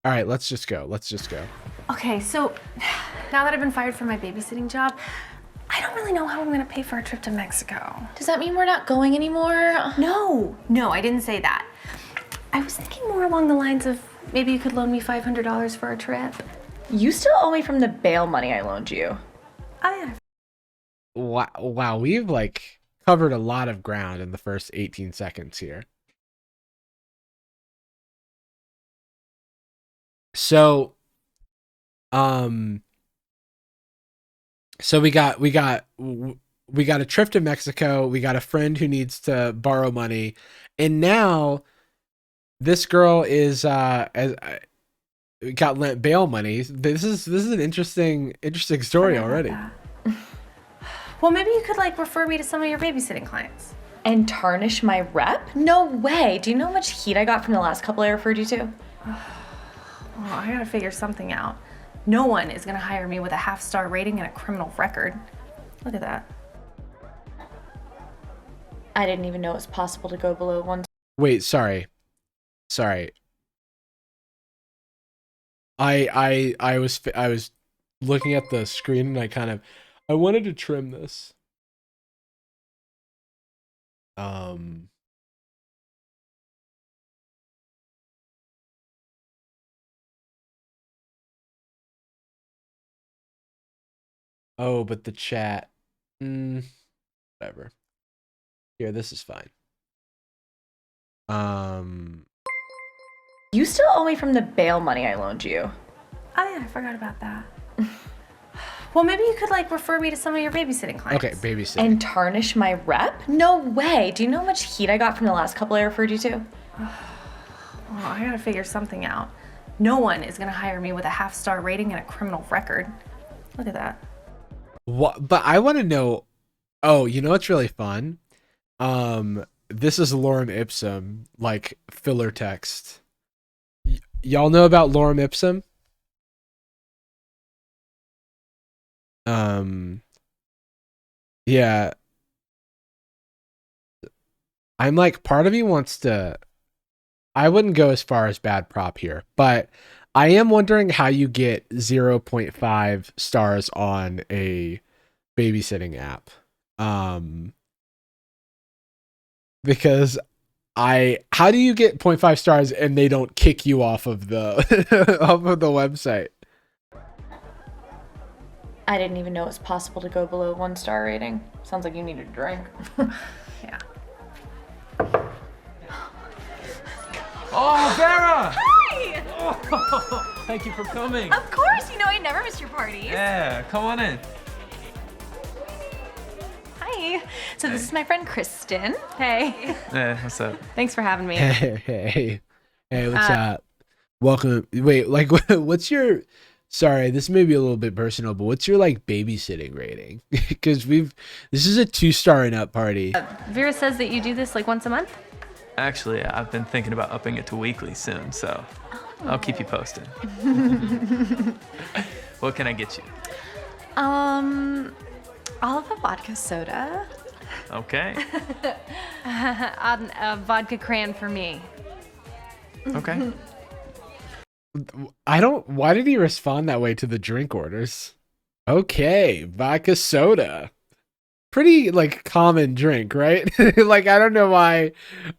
All right, let's just go. Let's just go. Okay, so now that I've been fired from my babysitting job, I don't really know how I'm gonna pay for a trip to Mexico. Does that mean we're not going anymore? No, I didn't say that. I was thinking more along the lines of maybe you could loan me $500 for a trip. You still owe me from the bail money I loaned you. Oh yeah. Wow, we've like covered a lot of ground in the first 18 seconds here. So, so we got a trip to Mexico. We got a friend who needs to borrow money, and now this girl is got lent bail money. This is an interesting story already. Well, maybe you could like refer me to some of your babysitting clients. And tarnish my rep? No way. Do you know how much heat I got from the last couple I referred you to? Oh, I gotta figure something out. No one is gonna hire me with a half-star rating and a criminal record. Look at that. I didn't even know it was possible to go below one. Wait, sorry. I was looking at the screen and I wanted to trim this. Oh, but the chat. Whatever. Here, this is fine. You still owe me from the bail money I loaned you. Oh yeah, I forgot about that. Well, maybe you could like refer me to some of your babysitting clients. Okay, babysitting. And tarnish my rep? No way. Do you know how much heat I got from the last couple I referred you to? Oh, I gotta figure something out. No one is gonna hire me with a half-star rating and a criminal record. Look at that. What? But I want to know. Oh, you know what's really fun? This is lorem ipsum, like filler text. Y'all know about lorem ipsum? Yeah. I'm like, part of me wants to. I wouldn't go as far as bad prop here, but I am wondering how you get 0.5 stars on a babysitting app. Because how do you get 0.5 stars and they don't kick you off of the off of the website? I didn't even know it was possible to go below 1-star rating. Sounds like you need a drink. Yeah. Oh, Vera! Hi! Oh, thank you for coming. Of course, you know I never miss your parties. Yeah, come on in. Hi. So this is my friend Kristen. Hey. Yeah, what's up? Thanks for having me. Hey, what's up? Welcome. Wait, like, what's your? Sorry, this may be a little bit personal, but what's your like babysitting rating? Because this is a 2-star and up party. Vera says that you do this like once a month? Actually, I've been thinking about upping it to weekly soon, so I'll keep you posted. What can I get you? I'll have a vodka soda. Okay. A vodka cran for me. Okay. Why did he respond that way to the drink orders? Okay, vodka soda. Pretty like common drink, right? Like, I don't know why.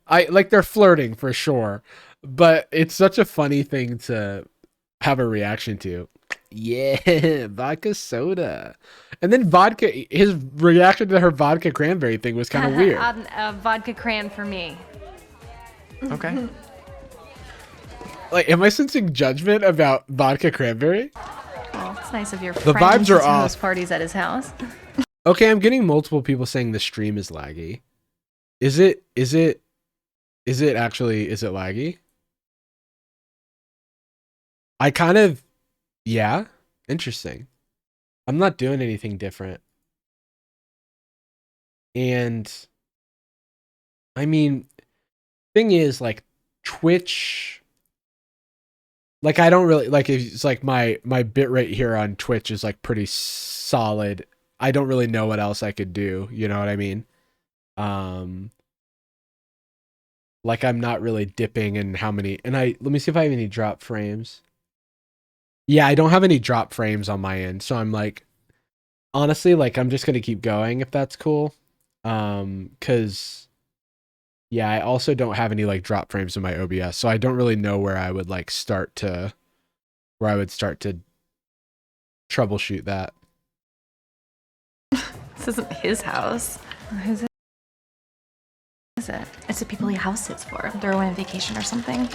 They're flirting for sure, but it's such a funny thing to have a reaction to. Yeah, vodka soda. And then his reaction to her vodka cranberry thing was kind of weird. A vodka cran for me. Okay. Like, am I sensing judgment about vodka cranberry? Well, it's nice of your The friend vibes are to off. host parties at his house. Okay, I'm getting multiple people saying the stream is laggy. Is it laggy? Yeah, interesting. I'm not doing anything different. And I mean, thing is, like, Twitch, like, I don't really like, it's like my bit rate here on Twitch is like pretty solid. I don't really know what else I could do, you know what I mean? Like, I'm not really dipping in how many, and let me see if I have any drop frames. Yeah, I don't have any drop frames on my end, so I'm like, honestly, like I'm just gonna keep going if that's cool. Cause yeah, I also don't have any like drop frames in my OBS, so I don't really know where I would like start to troubleshoot that. This isn't his house. Who's it? Is it? It's the people he house sits for. They're away on vacation or something.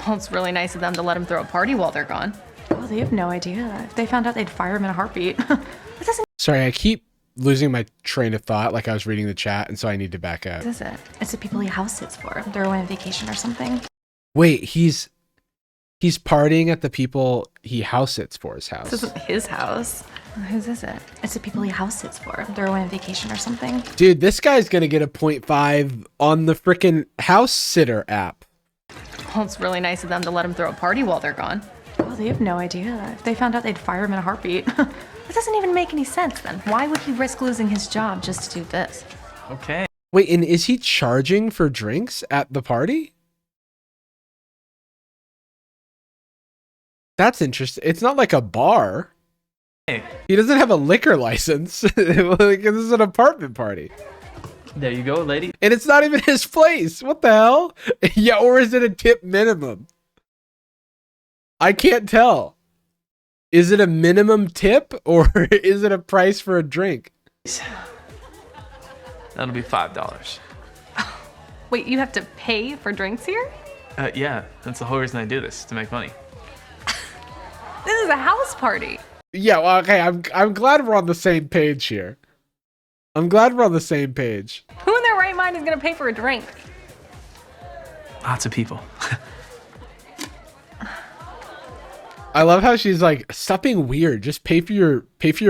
Well, it's really nice of them to let him throw a party while they're gone. Oh, they have no idea. If they found out, they'd fire him in a heartbeat. That doesn't. Sorry, I keep losing my train of thought like I was reading the chat, and so I need to back up. Is it? It's the people he house sits for. They're away on vacation or something. Wait, he's partying at the people he house sits for his house. This isn't his house. Whose is it? It's the people he house sits for. They're away on vacation or something. Dude, this guy's gonna get a 0.5 on the freaking house sitter app. Well, it's really nice of them to let him throw a party while they're gone. Oh, they have no idea. If they found out, they'd fire him in a heartbeat. That doesn't even make any sense then. Why would he risk losing his job just to do this? Okay. Wait, and is he charging for drinks at the party? That's interesting. It's not like a bar. Hey, He doesn't have a liquor license. Like, this is an apartment party. there you go, lady. And it's not even his place. What the hell? Yeah, or is it a tip minimum? I can't tell. Is it a minimum tip or is it a price for a drink? That'll be $5. Wait, you have to pay for drinks here? Yeah, that's the whole reason I do this, to make money. This is a house party. Yeah, well, okay, I'm glad we're on the same page here. I'm glad we're on the same page. Who in their right mind is gonna pay for a drink? Lots of people. I love how she's like, stop being weird. Just pay for your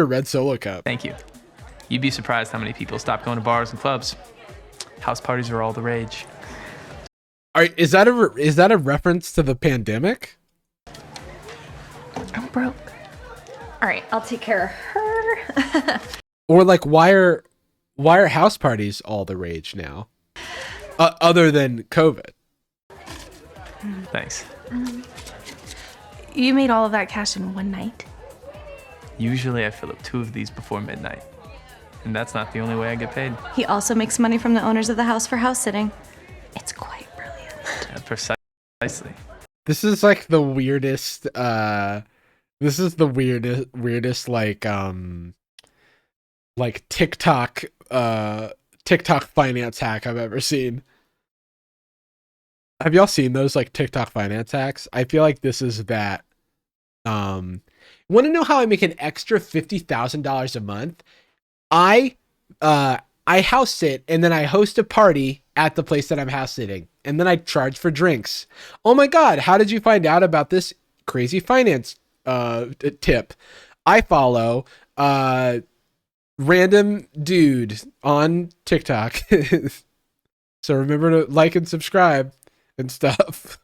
red Solo cup. Thank you. You'd be surprised how many people stop going to bars and clubs. House parties are all the rage. All right, is that a reference to the pandemic? I'm broke. All right, I'll take care of her. Or like, why are house parties all the rage now? Other than COVID. Thanks. You made all of that cash in one night? Usually I fill up 2 of these before midnight. And that's not the only way I get paid. He also makes money from the owners of the house for house sitting. It's quite brilliant. Precisely. This is like the weirdest. This is the weirdest like TikTok finance hack I've ever seen. Have y'all seen those like TikTok finance hacks? I feel like this is that. Want to know how I make an extra $50,000 a month? I house sit and then I host a party at the place that I'm house sitting, and then I charge for drinks. Oh my god, how did you find out about this crazy finance tip? I follow random dude on TikTok. So remember to like and subscribe and stuff.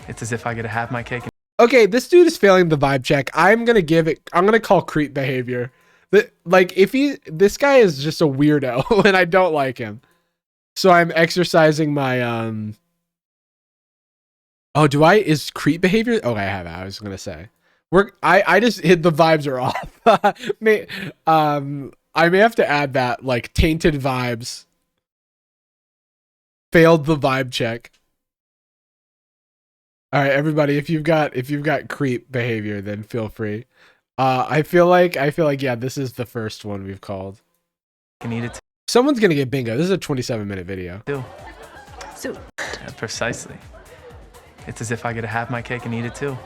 It's as if I get to have my cake and Okay, this dude is failing the vibe check. I'm gonna call creep behavior. Like, this guy is just a weirdo and I don't like him. So I'm exercising my is creep behavior? Oh, I have it. I was gonna say. I just hit the vibes are off. I may have to add that, like, tainted vibes. Failed the vibe check. All right, everybody, if you've got creep behavior, then feel free. I feel like yeah, this is the first one we've called. eat it Someone's gonna get bingo. This is a 27-minute video. too. So, Precisely. It's as if I get to have my cake and eat it too.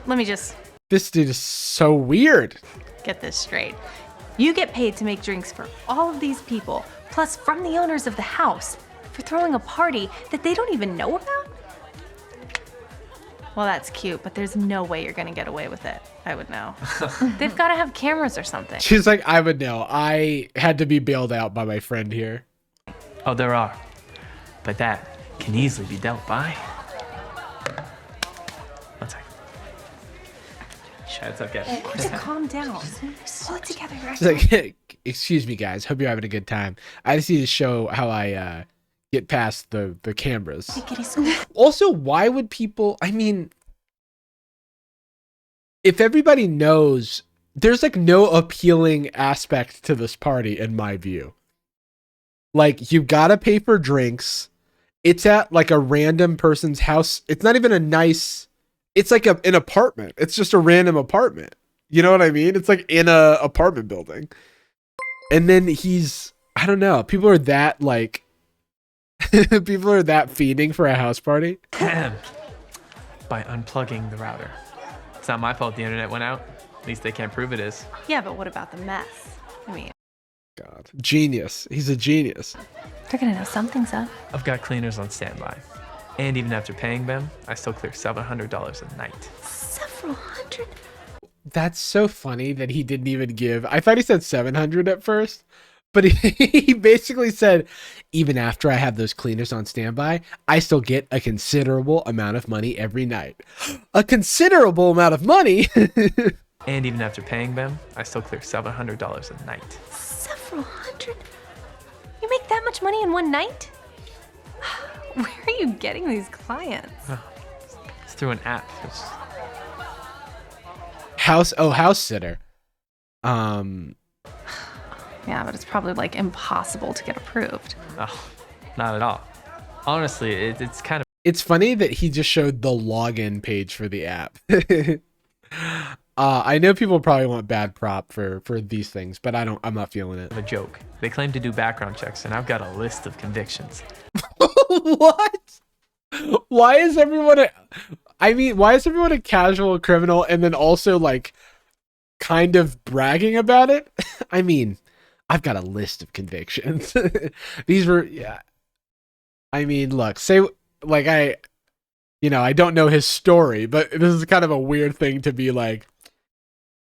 let me just This dude is so weird. get this straight. You get paid to make drinks for all of these people, plus from the owners of the house, for throwing a party that they don't even know about? Well, that's cute, but there's no way you're gonna get away with it. I would know. They've gotta have cameras or something. She's like, I would know. I had to be bailed out by my friend here. Oh, there are. But that can easily be dealt by. One second. It's okay. Just calm down. Pull it together. You're She's like, excuse me, guys. Hope you're having a good time. I just need to show how I get past the cameras. Also, why would people? I mean, if everybody knows, there's like no appealing aspect to this party in my view. Like, you gotta pay for drinks. It's at like a random person's house. It's not even a nice, it's like an apartment. It's just a random apartment. You know what I mean? It's like in a apartment building. And then I don't know. People are that like, people are that fiending for a house party. By unplugging the router. It's not my fault the internet went out. At least they can't prove it is. Yeah, but what about the mess? I mean, God, genius. He's a genius. they're gonna know something's up. I've got cleaners on standby. And even after paying them, I still clear $700 a night. Several hundred. That's so funny that he didn't even give. I thought he said 700 at first, but he basically said, even after I have those cleaners on standby, I still get a considerable amount of money every night. A considerable amount of money. And even after paying them, I still clear $700 a night. Several hundred? You make that much money in one night? Where are you getting these clients? It's through an app. House sitter. Yeah, but it's probably like impossible to get approved. Oh, not at all. Honestly, it's kind of. It's funny that he just showed the login page for the app. I know people probably want bad prop for these things, but I'm not feeling it. A joke. They claim to do background checks, and I've got a list of convictions. What? Why is everyone a casual criminal and then also like kind of bragging about it? I mean, I've got a list of convictions. These were, yeah. I mean, look, say like I don't know his story, but this is kind of a weird thing to be like,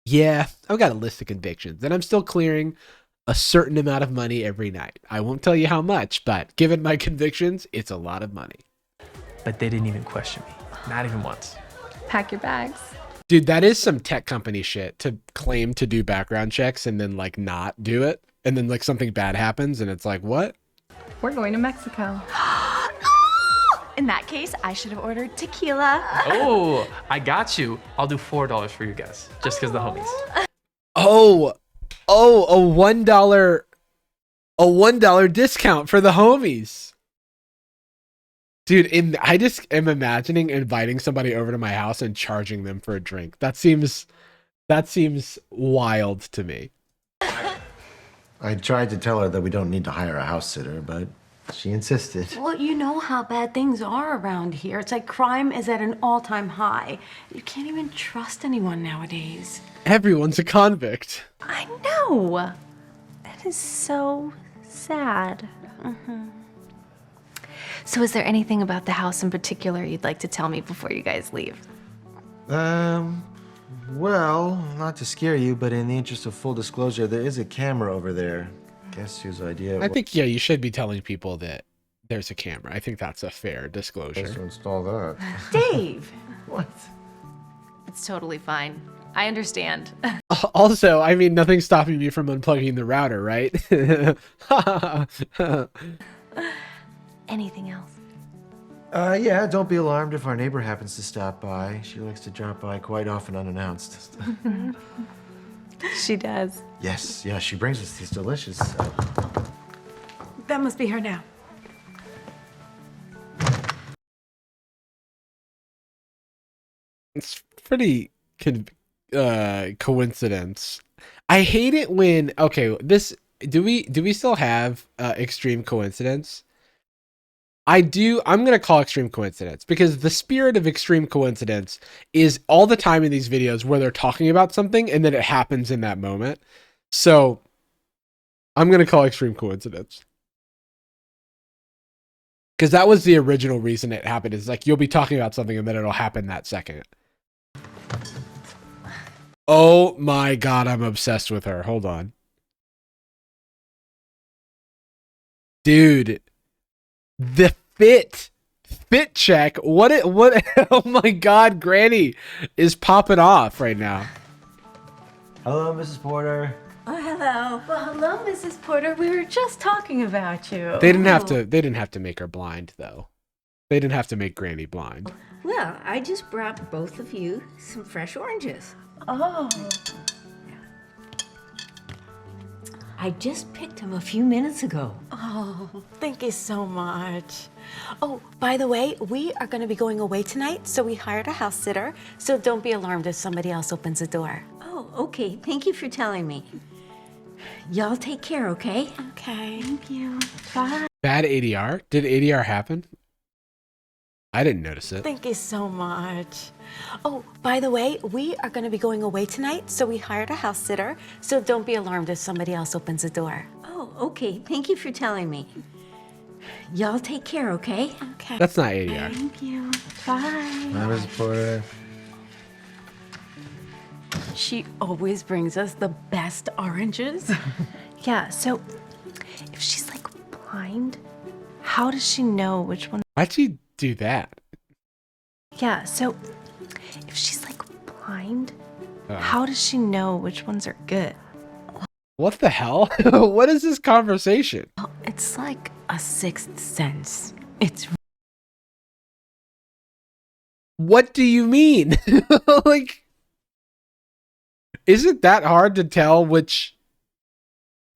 yeah, I've got a list of convictions and I'm still clearing a certain amount of money every night. I won't tell you how much, but given my convictions, it's a lot of money. But they didn't even question me. Not even once. Pack your bags. Dude, that is some tech company shit to claim to do background checks and then like not do it. And then like something bad happens and it's like, what? We're going to Mexico. In that case, I should have ordered tequila. Oh, I got you. I'll do $4 for you guys, just because the homies. Oh, a $1 discount for the homies. Dude, I just am imagining inviting somebody over to my house and charging them for a drink. That seems wild to me. I tried to tell her that we don't need to hire a house sitter, but she insisted. Well, you know how bad things are around here. It's like crime is at an all-time high. You can't even trust anyone nowadays. Everyone's a convict. I know. That is so sad. So is there anything about the house in particular you'd like to tell me before you guys leave? Well, not to scare you, but in the interest of full disclosure, there is a camera over there. Guess whose idea it I think, yeah, you should be telling people that there's a camera. I think that's a fair was disclosure. to install that. Dave! What? It's totally fine. I understand. Also, I mean, nothing's stopping me from unplugging the router, right? Anything else? Yeah, don't be alarmed if our neighbor happens to stop by. She likes to drop by quite often unannounced. She does. Yes, yeah, she brings us these delicious... That must be her now. It's pretty coincidence. I hate it when, okay, do we still have extreme coincidence? I'm going to call extreme coincidence because the spirit of extreme coincidence is all the time in these videos where they're talking about something and then it happens in that moment. So I'm going to call extreme coincidence. Because that was the original reason it happened. Is like you'll be talking about something and then it'll happen that second. Oh my God, I'm obsessed with her. Hold on. Dude. The fit check. What? Oh my God, Granny is popping off right now. Hello, Mrs. Porter. Oh, hello. Well, hello, Mrs. Porter. We were just talking about you. They didn't have to make her blind though. They didn't have to make Granny blind. Well, I just brought both of you some fresh oranges. Oh. I just picked him a few minutes ago. Oh, thank you so much. Oh, by the way, we are going to be going away tonight, so we hired a house sitter. So don't be alarmed if somebody else opens the door. Oh, okay. Thank you for telling me. Y'all take care, okay? Okay. Thank you. Bye. Bad ADR? Did ADR happen? I didn't notice it. Thank you so much. Oh, by the way, we are going to be going away tonight, so we hired a house sitter. So don't be alarmed if somebody else opens the door. Oh, okay. Thank you for telling me. Y'all take care, okay? Okay. That's not ADR. Thank you. Bye. Mrs. Porter. She always brings us the best oranges. Yeah, so if she's like blind, how does she know which one? Why'd she do that? Yeah, so if she's like blind, how does she know which ones are good? What the hell? What is this conversation? It's like a sixth sense. It's What do you mean? Like, is it that hard to tell which,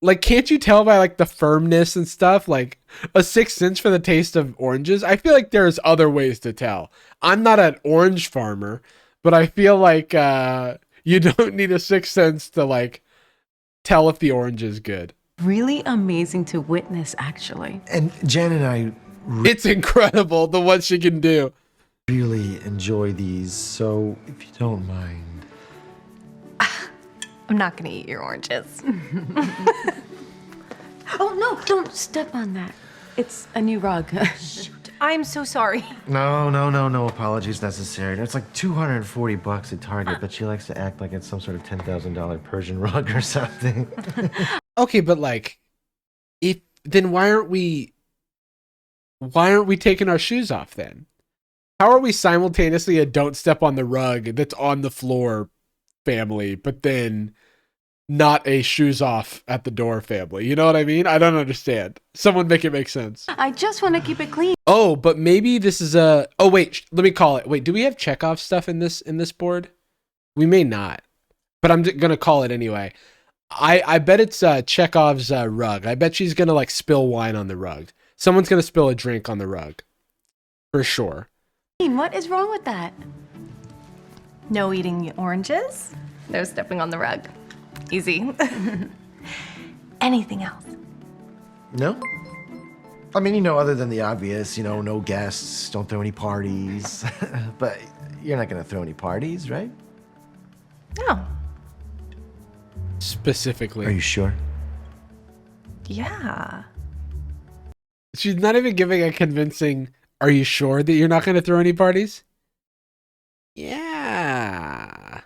like, can't you tell by like the firmness and stuff? Like a sixth sense for the taste of oranges? I feel like there's other ways to tell. I'm not an orange farmer, but I feel like you don't need a sixth sense to like tell if the orange is good. really amazing to witness, actually. And Jen and I It's incredible the what she can do. really enjoy these, so if you don't mind. I'm not gonna eat your oranges. Oh, no, don't step on that. It's a new rug. I'm so sorry. No apologies necessary. It's like $240 at Target, but she likes to act like it's some sort of $10,000 Persian rug or something. Okay, but like, then why aren't we taking our shoes off then? How are we simultaneously a don't step on the rug that's on the floor family, but then not a shoes off at the door family? You know what I mean? I don't understand. Someone make it make sense. I just want to keep it clean. Oh, but maybe this is a. Oh wait, let me call it. Wait, do we have Chekhov stuff in this board? We may not, but I'm gonna call it anyway. I bet it's Chekhov's rug. I bet she's gonna like spill wine on the rug. Someone's gonna spill a drink on the rug, for sure. What is wrong with that? No eating oranges, no stepping on the rug. Easy. Anything else? No? I mean, other than the obvious, no guests, don't throw any parties. But you're not going to throw any parties, right? No. Specifically. Are you sure? Yeah. She's not even giving a convincing, are you sure that you're not going to throw any parties? Yeah.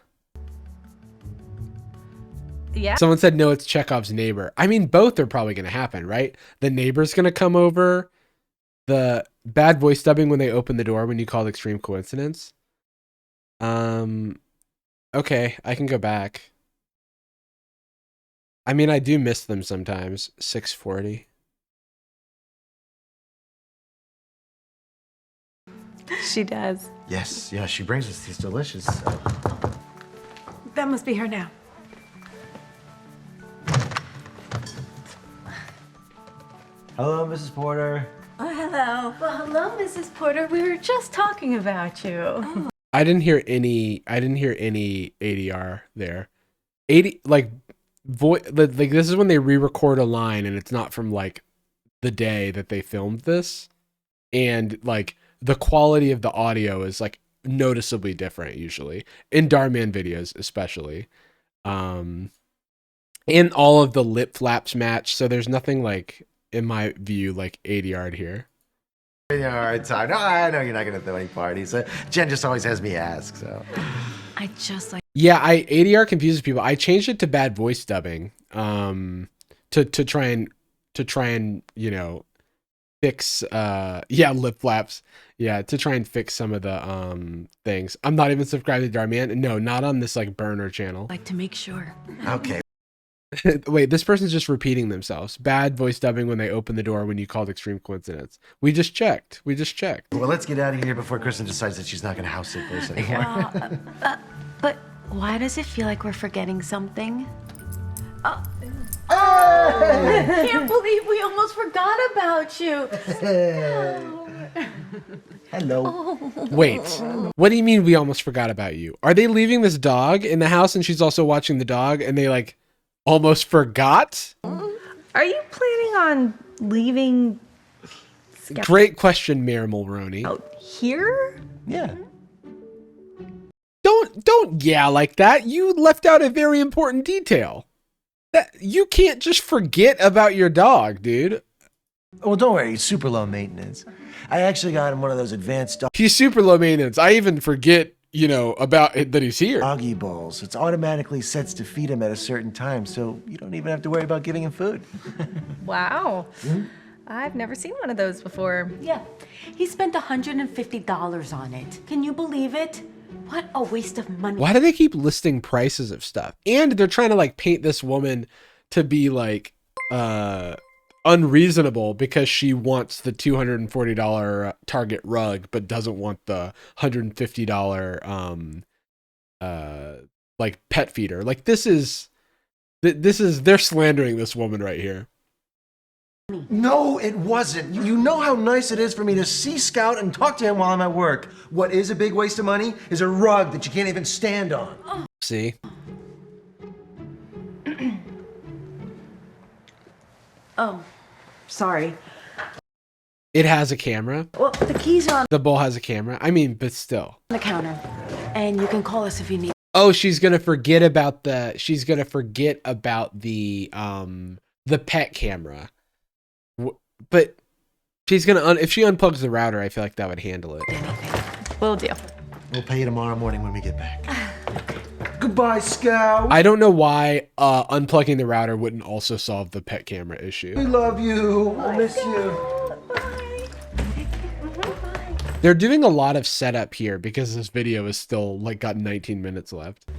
Yeah. Someone said, no, it's Chekhov's neighbor. I mean, both are probably going to happen, right? The neighbor's going to come over. The bad voice dubbing when they open the door when you called extreme coincidence. Okay, I can go back. I mean, I do miss them sometimes. 640. She does. Yes, yeah, she brings us these delicious. That must be her now. Hello, Mrs. Porter. Oh, hello. Well, hello, Mrs. Porter. We were just talking about you. I didn't hear any ADR there. 80 like this is when they re-record a line and it's not from like the day that they filmed this, and like the quality of the audio is like noticeably different usually in Dhar Mann videos especially. And all of the lip flaps match, so there's nothing like, in my view, like ADR here. Yeah, all right, sorry. No, I know you're not going to throw any parties. Jen just always has me ask, so. I just like. Yeah, ADR confuses people. I changed it to bad voice dubbing, to try and fix lip flaps. Yeah, to try and fix some of the things. I'm not even subscribed to Dhar Mann. No, not on this like burner channel. Like to make sure. Okay. Wait, this person's just repeating themselves. Bad voice dubbing when they open the door when you called extreme coincidence. We just checked. Well, let's get out of here before Kristen decides that she's not going to house sit for us anymore. But Why does it feel like we're forgetting something? Oh. Can't believe we almost forgot about you. Hello. Wait, what do you mean we almost forgot about you? Are they leaving this dog in the house and she's also watching the dog and they like almost forgot? Are you planning on leaving Great question, Mayor Mulroney. out here? Yeah. Don't yeah like that. You left out a very important detail. That you can't just forget about your dog, dude. Well, don't worry. He's super low maintenance. I actually got him one of those advanced He's super low maintenance. I even forget, about it, that he's here. doggy bowls. It's automatically sets to feed him at a certain time, so you don't even have to worry about giving him food. Wow. I've never seen one of those before. Yeah, he spent $150 on it. Can you believe it? What a waste of money. Why do they keep listing prices of stuff? And they're trying to like paint this woman to be like unreasonable because she wants the $240 Target rug but doesn't want the $150 like pet feeder. Like this is they're slandering this woman right here. No, it wasn't. You know how nice it is for me to see Scout and talk to him while I'm at work. What is a big waste of money is a rug that you can't even stand on. See? Oh, sorry. It has a camera. Well, the keys are on The bowl has a camera. I mean, but still. the counter, and you can call us if you need. Oh, she's gonna forget about the pet camera. But she's gonna if she unplugs the router, I feel like that would handle it. Will do. We'll pay you tomorrow morning when we get back. Goodbye, Scout. I don't know why unplugging the router wouldn't also solve the pet camera issue. We love you. I miss you. They're doing a lot of setup here because this video is still like got 19 minutes left.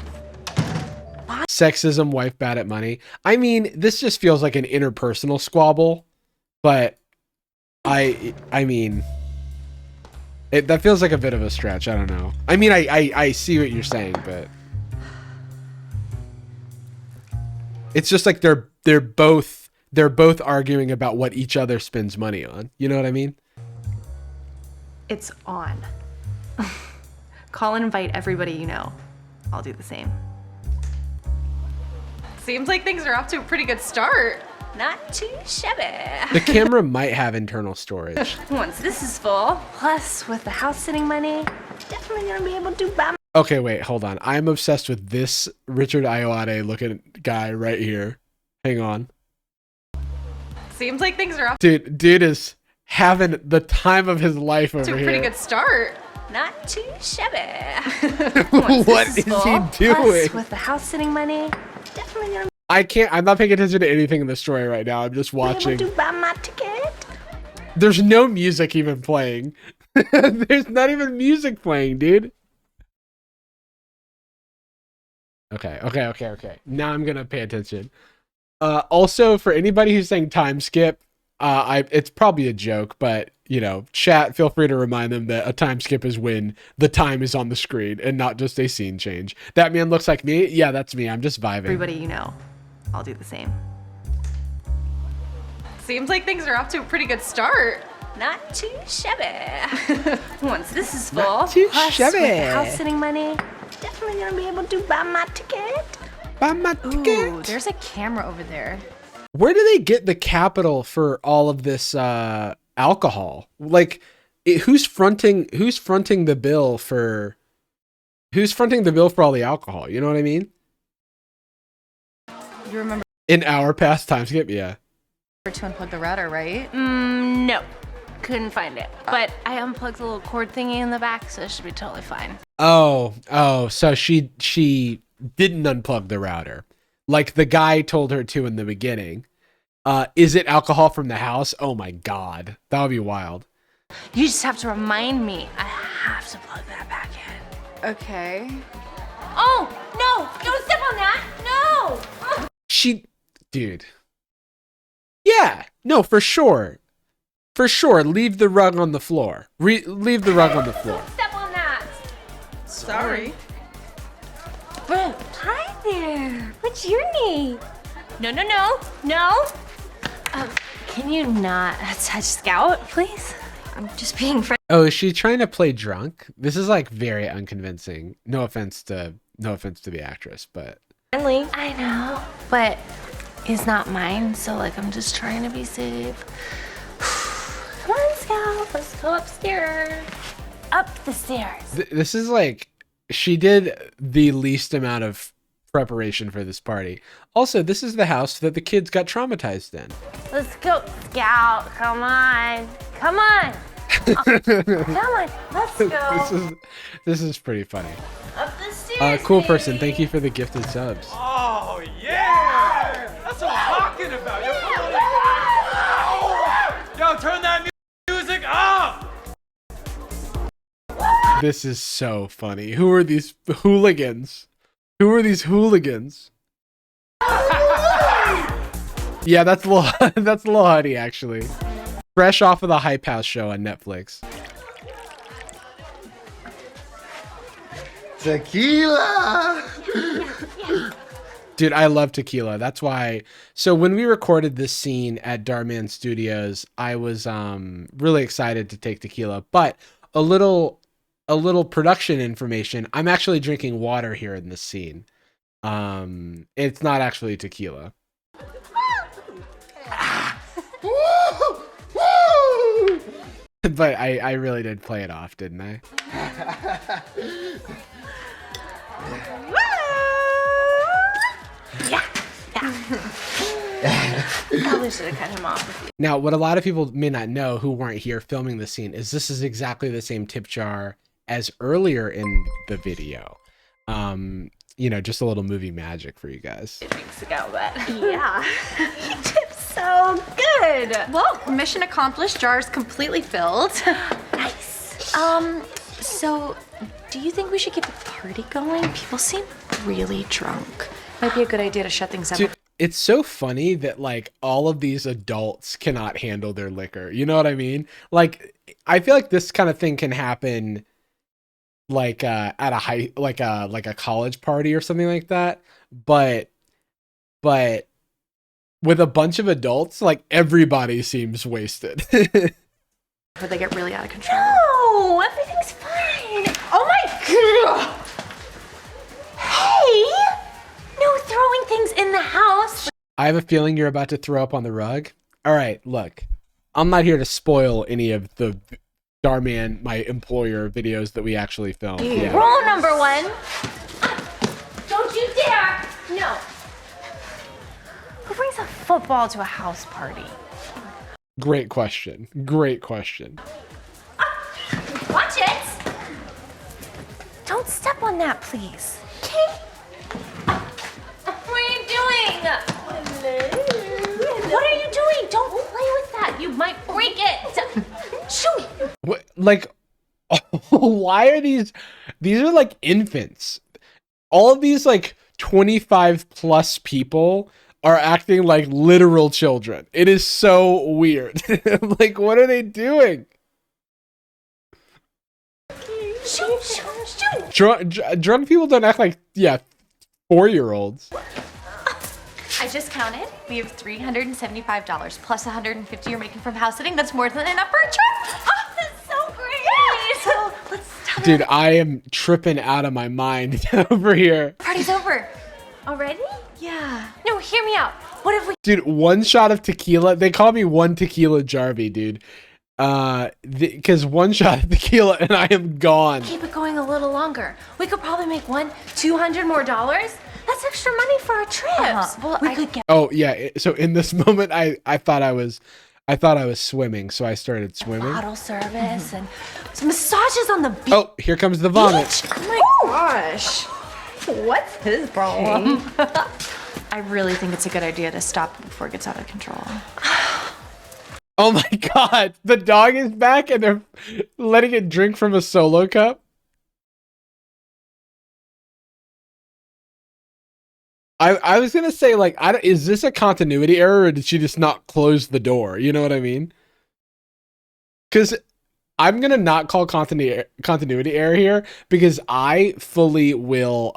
Sexism, wife bad at money. I mean, this just feels like an interpersonal squabble, but I mean, that feels like a bit of a stretch. I don't know. I mean, I see what you're saying, but it's just like they're both arguing about what each other spends money on. You know what I mean? It's on. Call and invite everybody you know. I'll do the same. Seems like things are off to a pretty good start. Not too shabby. The camera might have internal storage. Once this is full, plus with the house sitting money, definitely gonna be able to buy. Okay, wait, hold on. I'm obsessed with this Richard Ayoade looking guy right here. Hang on. Seems like things are off Dude is having the time of his life over to a here. pretty good start. Not too shabby. What is he doing? Plus with the house sitting money, definitely gonna I'm not paying attention to anything in the story right now. I'm just be able watching. to buy my ticket. There's no music even playing. There's not even music playing, dude. Okay. Now I'm gonna pay attention. Also, for anybody who's saying time skip, it's probably a joke, but chat, feel free to remind them that a time skip is when the time is on the screen and not just a scene change. That man looks like me. Yeah, that's me. I'm just vibing. Everybody you know. I'll do the same. Seems like things are off to a pretty good start. Not too shabby. Once this is full, Not too plus shabby. with the house sitting money, definitely gonna be able to buy my ticket. Buy my ticket. Ooh, there's a camera over there. Where do they get the capital for all of this alcohol? Like, who's fronting the bill for all the alcohol? You know what I mean? You remember In our past time skip, yeah. to unplug the router, right? No. Couldn't find it. But I unplugged the little cord thingy in the back, so it should be totally fine. Oh, so she didn't unplug the router. Like the guy told her to in the beginning. Is it alcohol from the house? Oh my God. That would be wild. You just have to remind me. I have to plug that back in. Okay. Oh, no! Don't step on that! No! Dude. Yeah, no, for sure. For sure, leave the rug on the floor. Leave the rug on the floor. Don't step on that! Sorry. Hi there. What's your name? No, no, no, no. Can you not touch Scout, please? I'm just being friendly. Oh, is she trying to play drunk? This is like very unconvincing. No offense to the actress, but I know, but he's not mine, so like I'm just trying to be safe. Come on, Scout. Let's go upstairs. Up the stairs. This is like she did the least amount of preparation for this party. Also, this is the house that the kids got traumatized in. Let's go, Scout. Come on. Come on. Come on. Let's go. This is pretty funny. Up the stairs. Cool person, thank you for the gifted subs. Oh, yeah! That's what I'm talking about. Yo, turn that music up! This is so funny. Who are these hooligans? Who are these hooligans? Yeah, that's Lil Huddy, actually. Fresh off of the Hype House show on Netflix. Tequila! Dude, I love tequila. That's why. So when we recorded this scene at Dhar Mann Studios, I was really excited to take tequila. But a little production information. I'm actually drinking water here in this scene. It's not actually tequila. But I really did play it off, didn't I? Probably should have cut him off with you. Now, what a lot of people may not know who weren't here filming the scene is this is exactly the same tip jar as earlier in the video. You know, just a little movie magic for you guys. Yeah. You did so good. Well, mission accomplished. Jar's completely filled. Nice. So do you think we should keep the party going? People seem really drunk. Might be a good idea to shut things up. Dude, it's so funny that like all of these adults cannot handle their liquor. You know what I mean? Like, I feel like this kind of thing can happen like at a like a college party or something like that. But with a bunch of adults, like everybody seems wasted. Or they get really out of control. No, everything's fine. Oh my god. Hey, no throwing things in the house. I have a feeling you're about to throw up on the rug. All right, look, I'm not here to spoil any of the Dhar Mann, my employer, videos that we actually filmed. Yeah. Rule number 1. Don't you dare. No. Who brings a football to a house party? Great question. Great question. Watch it. Don't step on that, please. Okay? What are you doing? What are you doing? Don't play with that. You might break it. Shoot. What, like, why are these are like infants. All of these like 25 plus people are acting like literal children. It is so weird. Like, what are they doing? Shoot. Drunk people don't act like, 4-year-olds. I just counted. We have $375 plus $150 you're making from house sitting. That's more than enough for a trip. Oh, that's so great. So let's tell Dude, I am tripping out of my mind over here. Party's over. Already? Yeah. No, hear me out. What if we Dude, one shot of tequila. They call me one tequila Jarvie, dude. Because one shot of tequila and I am gone. keep it going a little longer? We could probably make $200 more. That's extra money for our trips. Well, we I could get Oh yeah. So in this moment, I thought I was swimming, so I started swimming. bottle service and some massages on the beach. Oh, here comes the vomit. Oh my gosh. What's his problem? I really think it's a good idea to stop before it gets out of control. Oh my god, the dog is back and they're letting it drink from a solo cup. I was gonna say, like, is this a continuity error or did she just not close the door? You know what I mean? Because I'm gonna not call continuity error here because I fully will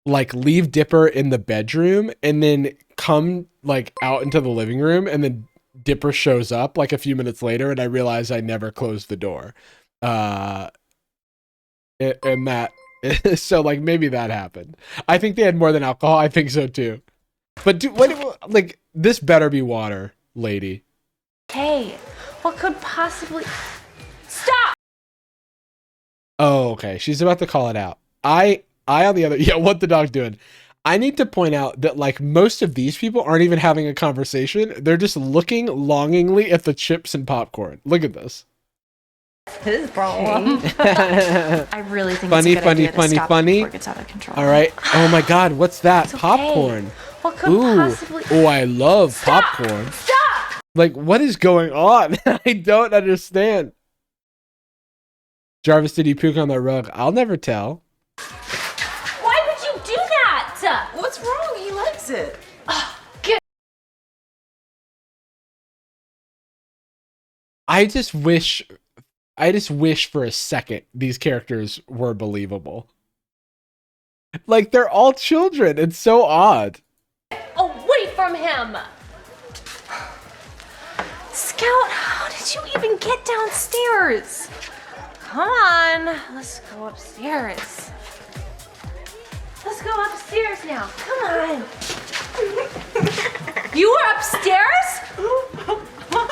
like leave Dipper in the bedroom and then come like out into the living room, and then Dipper shows up like a few minutes later and I realize I never closed the door. And that so like maybe that happened. I think they had more than alcohol. I think so too. But like this better be water, lady. Hey, what could possibly... Stop! Oh, okay. She's about to call it out. I on the other, yeah, what the dog doing? I need to point out that like most of these people aren't even having a conversation. They're just looking longingly at the chips and popcorn. Look at this. His problem. I really think Funny, it's a good funny, idea funny, to stop funny. before it gets out of control. All right. Oh my God, what's that? It's okay. Popcorn. What could Ooh. possibly... Oh, I love Stop! popcorn. Stop! Like, what is going on? I don't understand. Jarvis, did he puke on the rug? I'll never tell. Why would you do that? What's wrong? He likes it. Get... I just wish for a second these characters were believable. Like, they're all children. It's so odd. Away from him! Scout, how did you even get downstairs? Come on, let's go upstairs. Let's go upstairs now. Come on. You were upstairs? What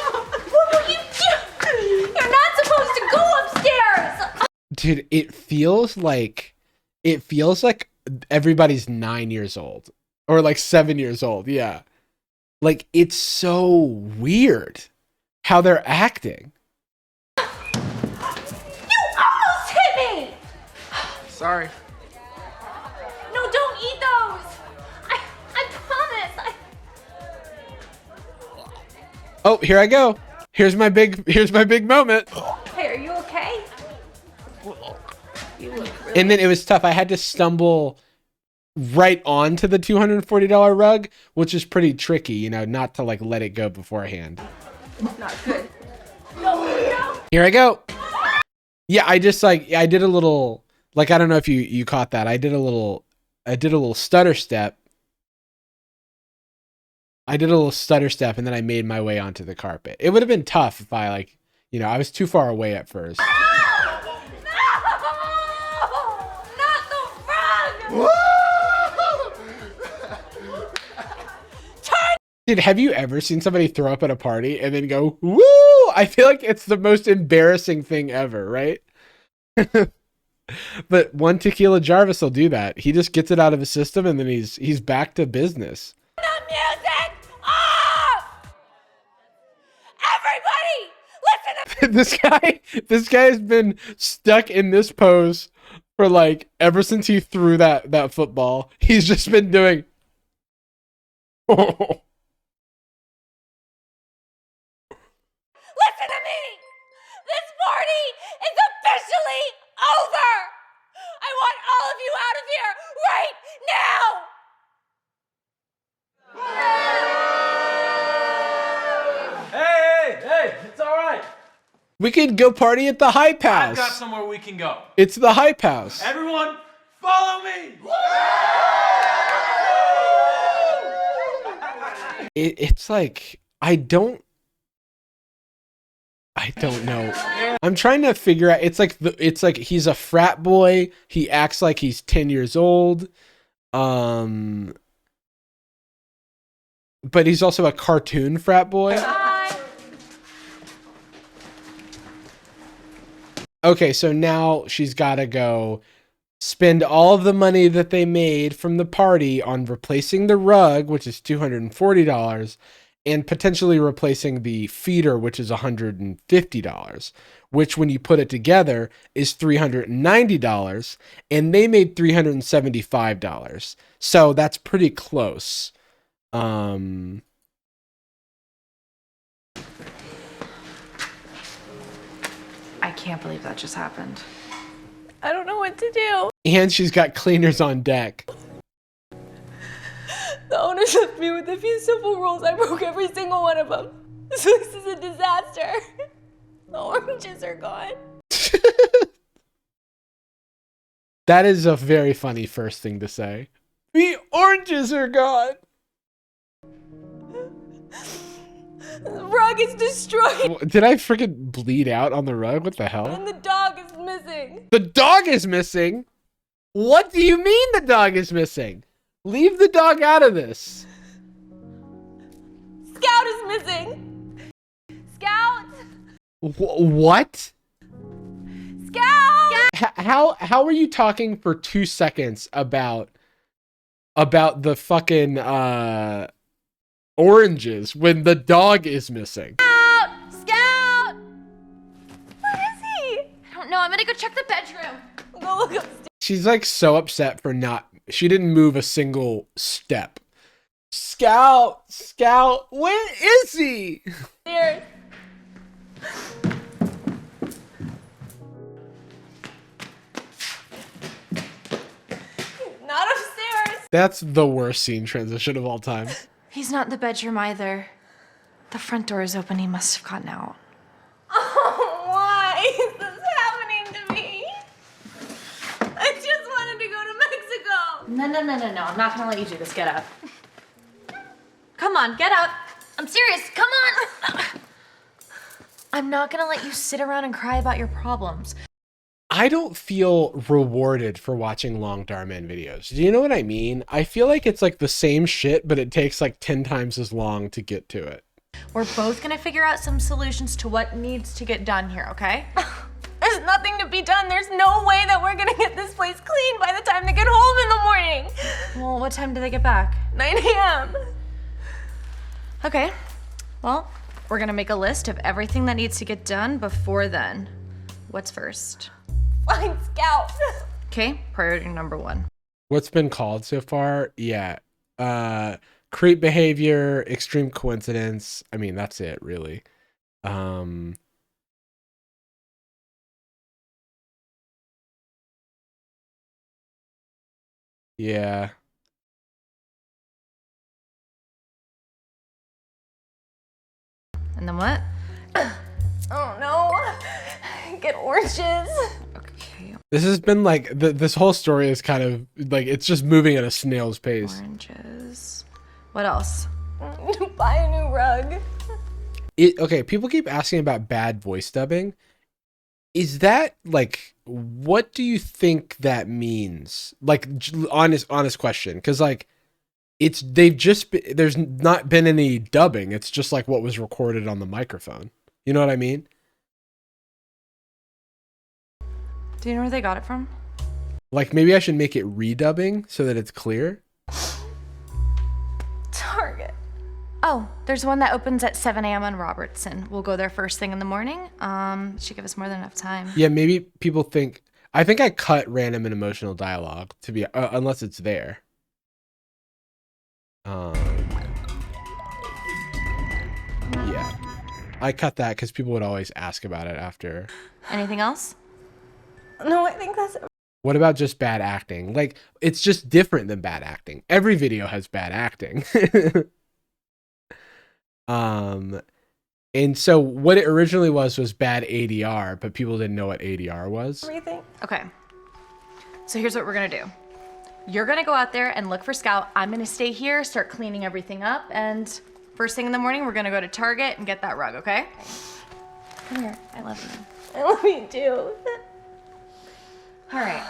were you doing? You're not supposed to go upstairs. Dude, it feels like everybody's 9 years old or like 7 years old. Yeah. Like, it's so weird how they're acting. You almost hit me. Sorry. No, don't eat those. I promise. Oh, here I go. Here's my big moment. Hey, are you okay? You look really... And then it was tough. I had to stumble right onto the $240 rug, which is pretty tricky, you know, not to like let it go beforehand. Not good. No. Here I go. Yeah, I just like, I did a little, like, I don't know if you caught that. I did a little stutter step. And then I made my way onto the carpet. It would have been tough if I like, you know, I was too far away at first. Dude, have you ever seen somebody throw up at a party and then go, woo? I feel like it's the most embarrassing thing ever, right? But one tequila Jarvis will do that. He just gets it out of his system and then he's back to business. The music off! Everybody, listen to This guy has been stuck in this pose for like ever since he threw that football. He's just been doing Listen to me! This party is officially over! I want all of you out of here right now! Hey, it's all right. We could go party at the Hype House. I've got somewhere we can go. It's the Hype House. Everyone, follow me. It's like I don't know. I'm trying to figure out. It's like he's a frat boy. He acts like he's 10 years old. But he's also a cartoon frat boy. Okay, so now she's got to go spend all of the money that they made from the party on replacing the rug, which is $240, and potentially replacing the feeder, which is $150, which when you put it together is $390, and they made $375. So that's pretty close. I can't believe that just happened. I don't know what to do. And she's got cleaners on deck. The owners left me with a few simple rules. I broke every single one of them. So this is a disaster. The oranges are gone. That is a very funny first thing to say. The oranges are gone. The rug is destroyed. Did I freaking bleed out on the rug? What the hell? And the dog is missing. The dog is missing? What do you mean the dog is missing? Leave the dog out of this. Scout is missing. Scout. What? Scout. How are you talking for 2 seconds about the fucking oranges when the dog is missing? Scout. Where is he? I don't know. I'm gonna go check the bedroom. Go look upstairs. She's like so upset for she didn't move a single step. Scout, where is he? Not upstairs. That's the worst scene transition of all time. He's not in the bedroom either. The front door is open. He must have gotten out. Oh, why is this happening to me? I just wanted to go to Mexico. No. I'm not gonna let you do this. Get up. Come on, get up. I'm serious. Come on. I'm not gonna let you sit around and cry about your problems. I don't feel rewarded for watching long Dhar Mann videos. Do you know what I mean? I feel like it's like the same shit, but it takes like 10 times as long to get to it. We're both gonna figure out some solutions to what needs to get done here, okay? There's nothing to be done. There's no way that we're gonna get this place clean by the time they get home in the morning. Well, what time do they get back? 9 a.m. Okay, well, we're gonna make a list of everything that needs to get done before then. What's first? Find Scout. Okay, priority number 1. What's been called so far? Yeah. Creep behavior, extreme coincidence. I mean, that's it, really. Yeah. And then what? Oh no. Get oranges. Okay, This has been like, this whole story is kind of like, it's just moving at a snail's pace. oranges. What else? Buy a new rug. Okay, people keep asking about bad voice dubbing. Is that like, what do you think that means? Like, honest question, because like, there's not been any dubbing. It's just like what was recorded on the microphone. You know what I mean? Do you know where they got it from? Like, maybe I should make it redubbing so that it's clear. Target. Oh, there's one that opens at 7 a.m. on Robertson. We'll go there first thing in the morning. Should give us more than enough time. Yeah, maybe people think, I think I cut random and emotional dialogue to be, unless it's there. Yeah, I cut that because people would always ask about it after. Anything else? No, I think that's it. What about just bad acting? Like, it's just different than bad acting. Every video has bad acting. And so what it originally was bad ADR, but people didn't know what ADR was. Everything. Okay. So here's what we're gonna do. You're gonna go out there and look for Scout. I'm gonna stay here, start cleaning everything up, and first thing in the morning, we're gonna go to Target and get that rug, okay? Come here, I love you. I love you too. All right,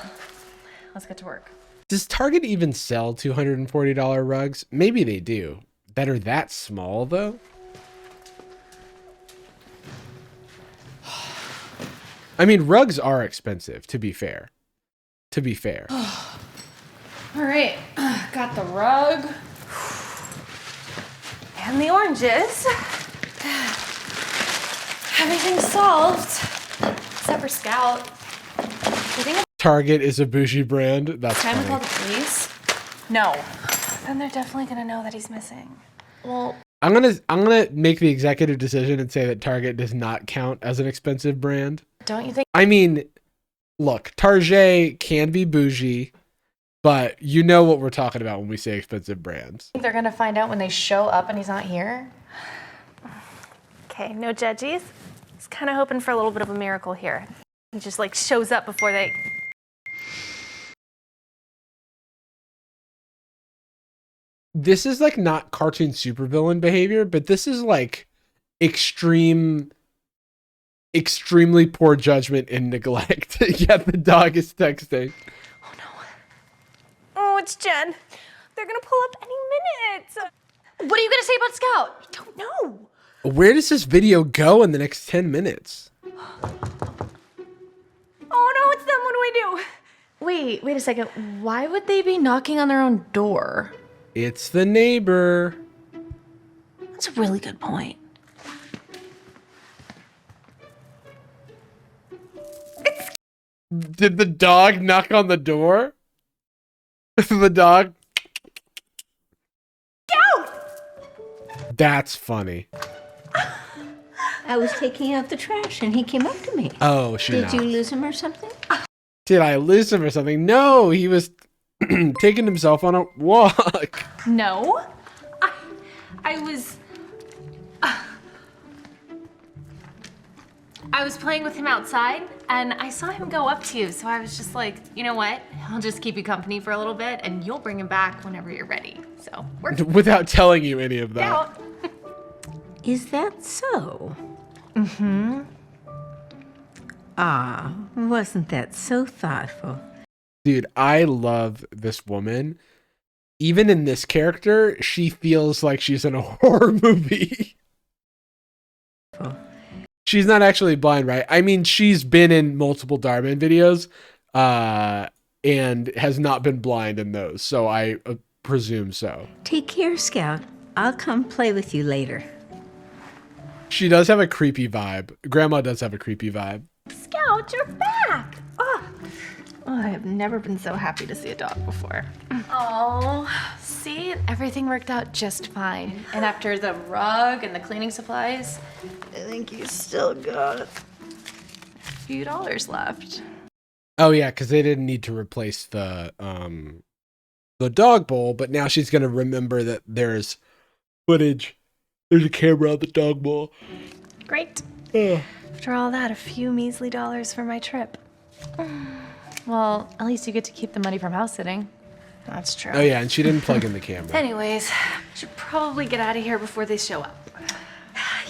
let's get to work. Does Target even sell $240 rugs? Maybe they do. That are that small, though? I mean, rugs are expensive, to be fair. To be fair. All right, got the rug. And the oranges. Everything's solved, except for Scout. You think it's Target is a bougie brand. That's time to call funny. the police? No. Then they're definitely gonna know that he's missing. Well, I'm gonna make the executive decision and say that Target does not count as an expensive brand. don't you think? I mean, look, Target can be bougie, but you know what we're talking about when we say expensive brands. They're gonna find out when they show up and he's not here? Okay, no judgies. was kind of hoping for a little bit of a miracle here. He just like shows up before they... This is like not cartoon supervillain behavior, but this is like extremely poor judgment and neglect. Yeah, the dog is texting. Oh no. Oh, it's Jen. They're gonna pull up any minute. What are you gonna say about Scout? I don't know. Where does this video go in the next 10 minutes? Oh no, it's them. What do I do? Wait a second. Why would they be knocking on their own door? It's the neighbor. That's a really good point. Did the dog knock on the door? The dog? Go! That's funny. I was taking out the trash and he came up to me. Oh, she Did you lose him or something? Did I lose him or something? No, he was taking himself on a walk. No. I was playing with him outside and I saw him go up to you, so I was just like, you know what? I'll just keep you company for a little bit and you'll bring him back whenever you're ready. So we're Without telling you any of that. out. Is that so? Mm-hmm. Ah, wasn't that so thoughtful? Dude, I love this woman. Even in this character, she feels like she's in a horror movie. She's not actually blind, right? I mean, she's been in multiple Darman videos and has not been blind in those. So I presume so. Take care, Scout. I'll come play with you later. She does have a creepy vibe. Grandma does have a creepy vibe. Scout, you're back. Oh, I have never been so happy to see a dog before. Oh, see? Everything worked out just fine. And after the rug and the cleaning supplies, I think you still got a few dollars left. Oh yeah, because they didn't need to replace the dog bowl, but now she's gonna remember that there's footage. There's a camera on the dog bowl. Great. Ugh. After all that, a few measly dollars for my trip. Well, at least you get to keep the money from house sitting. That's true. Oh yeah, and she didn't plug in the camera. Anyways, should probably get out of here before they show up.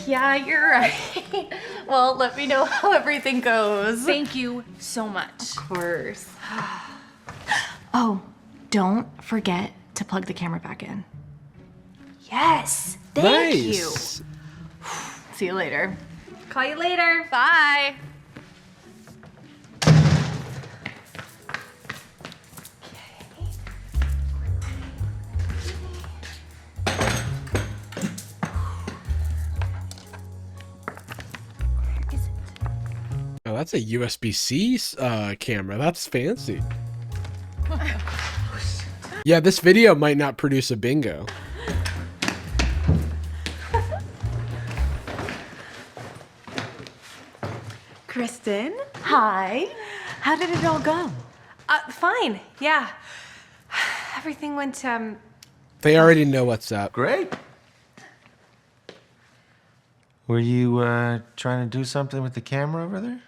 Yeah, you're right. Well, let me know how everything goes. Thank you so much. Of course. Oh, don't forget to plug the camera back in. Yes. Thank you. Nice. See you later. Call you later. Bye. Oh, that's a USB-C camera. That's fancy. Yeah, this video might not produce a bingo. Kristen, Hi. how did it all go? Fine. Yeah. Everything went, They already know what's up. Great. Were you trying to do something with the camera over there?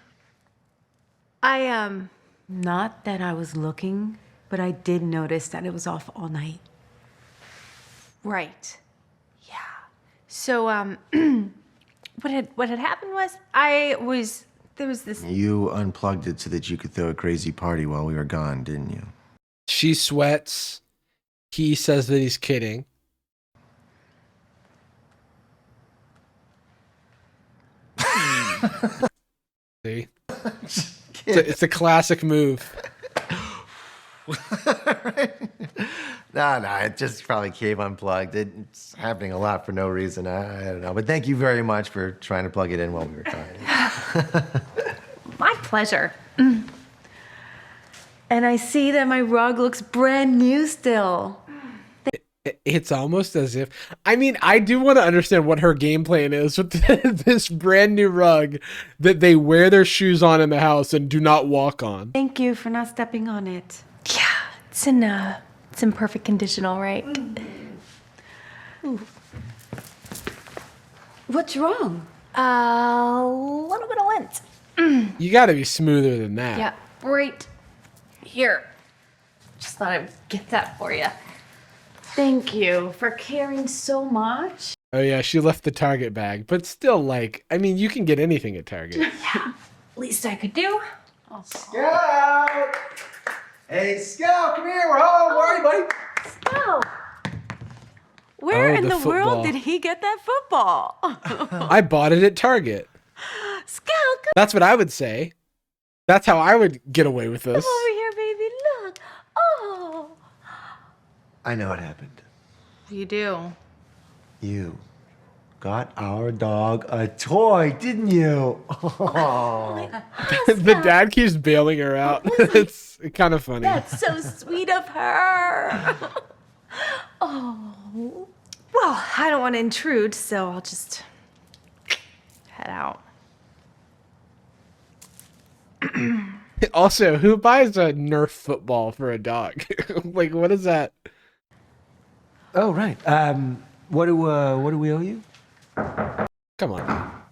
Not that I was looking, but I did notice that it was off all night. right. Yeah. So, what had happened was there was this. You unplugged it so that you could throw a crazy party while we were gone, didn't you? She sweats. He says that he's kidding. See? It's a classic move. No, it just probably came unplugged. It's happening a lot for no reason. I don't know. But thank you very much for trying to plug it in while we were gone. My pleasure. And I see that my rug looks brand new still. It's almost as if, I mean, I do want to understand what her game plan is with this brand new rug that they wear their shoes on in the house and do not walk on. Thank you for not stepping on it. Yeah, it's in perfect condition, all right. What's wrong? A little bit of lint. You gotta be smoother than that. Yeah, right here. Just thought I'd get that for you. Thank you for caring so much. Oh yeah, she left the Target bag, but still, like, I mean, you can get anything at Target. Least I could do. Scout! Hey, Scout, come here. We're home. Where are you, buddy? Oh. Where Oh, in the the world football. did he get that football? I bought it at Target. Scout, come That's what I would say. That's how I would get away with this. over here, baby. Look. Oh. I know what happened. You do. You got our dog a toy, didn't you? Oh. The dad keeps bailing her out. It's kind of funny. That's so sweet of her. Oh. Well, I don't want to intrude, so I'll just head out. Also, who buys a Nerf football for a dog? Like, what is that? Oh, right. What do we owe you? Come on.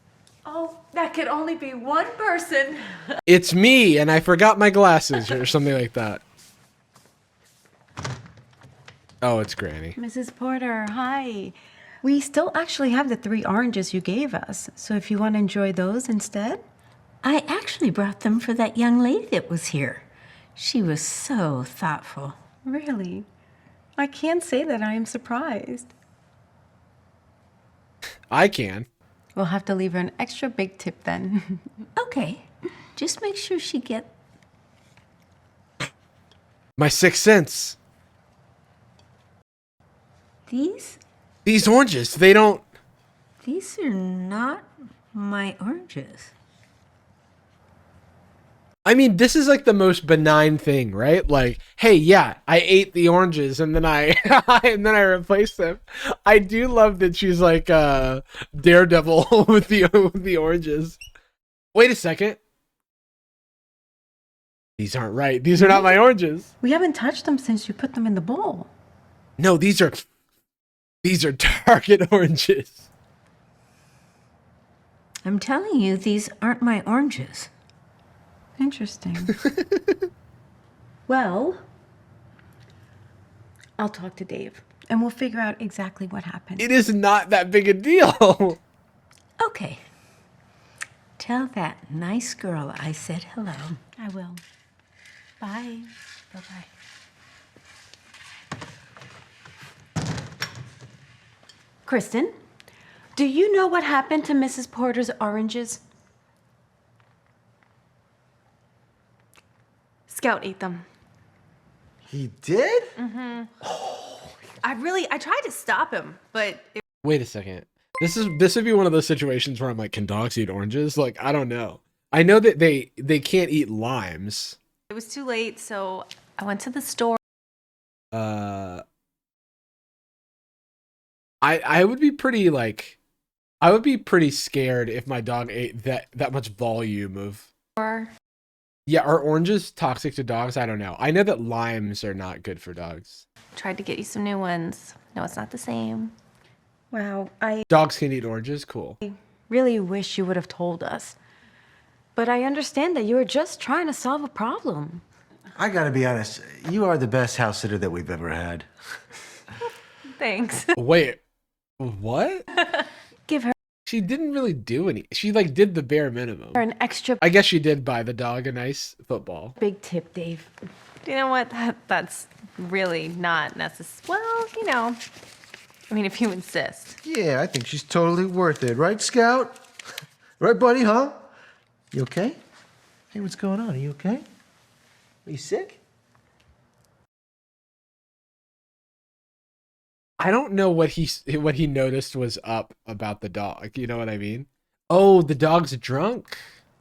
Oh, that could only be one person. It's me, and I forgot my glasses, or something like that. Oh, it's Granny. Mrs. Porter, hi. We still actually have the 3 oranges you gave us, so if you want to enjoy those instead. I actually brought them for that young lady that was here. She was so thoughtful. Really? I can't say that I am surprised. I can. We'll have to leave her an extra big tip then. Okay, just make sure she get. My sixth sense. These Oranges, they don't... These are not my oranges. I mean, this is like the most benign thing, right? Like, hey, yeah, I ate the oranges and then I and then I replaced them. I do love that she's like Daredevil with the oranges. Wait a second. These aren't right. These are not my oranges. We haven't touched them since you put them in the bowl. No, these are Target oranges. I'm telling you, these aren't my oranges. Interesting. Well, I'll talk to Dave and we'll figure out exactly what happened. It is not that big a deal. Okay. Tell that nice girl I said hello. I will. Bye. Bye-bye. Kristen, do you know what happened to Mrs. Porter's oranges? Scout ate them. He did? I tried to stop him, but Wait a second. This would be one of those situations where I'm like, can dogs eat oranges? Like, I don't know. I know that they can't eat limes. it was too late, so I went to the store. I would be pretty like, I would be pretty scared if my dog ate that much volume of. Yeah, are oranges toxic to dogs? I don't know. I know that limes are not good for dogs. Tried to get you some new ones. No, it's not the same. Wow, I Dogs can eat oranges? Cool. really wish you would have told us. But I understand that you were just trying to solve a problem. I gotta be honest, you are the best house sitter that we've ever had. Thanks. Wait, what? Give her She didn't really do any. She like did the bare minimum. an extra I guess she did buy the dog a nice football. big tip, Dave. You know what? That's really not necessary. Well, I mean, if you insist. Yeah, I think she's totally worth it, right, Scout? Right, buddy, huh? You okay? Hey, what's going on? Are you okay? Are you sick? I don't know what he noticed was up about the dog. You know what I mean? Oh, the dog's drunk.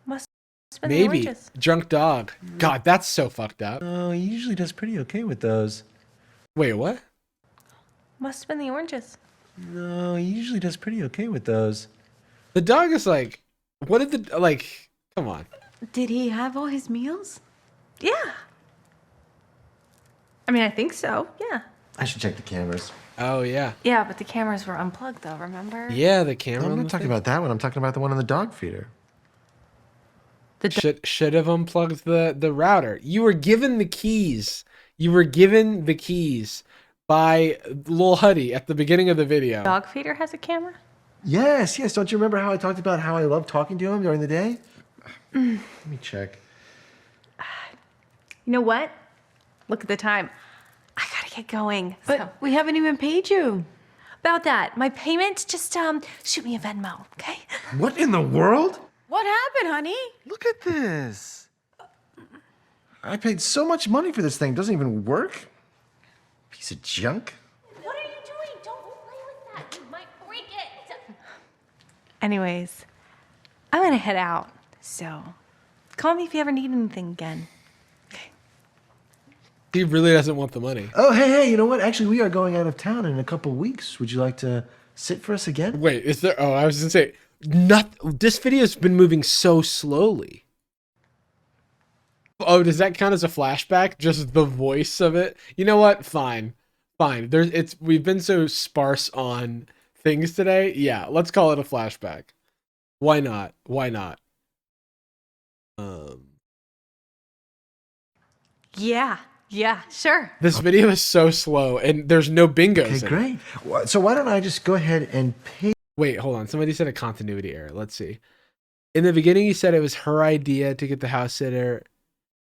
Must have been the Maybe oranges. drunk dog. God, that's so fucked up. Oh, he usually does pretty okay with those. Wait, what? Must have been the oranges. No, he usually does pretty okay with those. The dog is like, what did the like? Come on. Did he have all his meals? Yeah. I mean, I think so. Yeah. I should check the cameras. Oh yeah. Yeah, but the cameras were unplugged though, remember? Yeah, the camera. I'm not talking about that one. I'm talking about the one on the dog feeder. Should have unplugged the router. You were given the keys. You were given the keys by Lil Huddy at the beginning of the video. Dog feeder has a camera? Yes, yes. Don't you remember how I talked about how I love talking to him during the day? Let me check. You know what? Look at the time. I gotta get going. But we haven't even paid you. About that, my payment, just shoot me a Venmo, okay? What in the world? What happened, honey? Look at this. I paid so much money for this thing. It doesn't even work. Piece of junk. What are you doing? Don't play with that. You might break it. Anyways, I'm gonna head out. So call me if you ever need anything again. He really doesn't want the money. Oh, hey, you know what? Actually, we are going out of town in a couple weeks. Would you like to sit for us again? Wait, is there? Oh, I was gonna say, this video's been moving so slowly. Oh, does that count as a flashback? Just the voice of it? You know what? Fine. We've been so sparse on things today. Yeah, let's call it a flashback. Why not? Why not? Yeah, sure. This video is so slow and there's no bingos. Okay, in it. great. So why don't I just go ahead and pay? Wait, hold on. Somebody said a continuity error. Let's see. In the beginning, he said it was her idea to get the house sitter,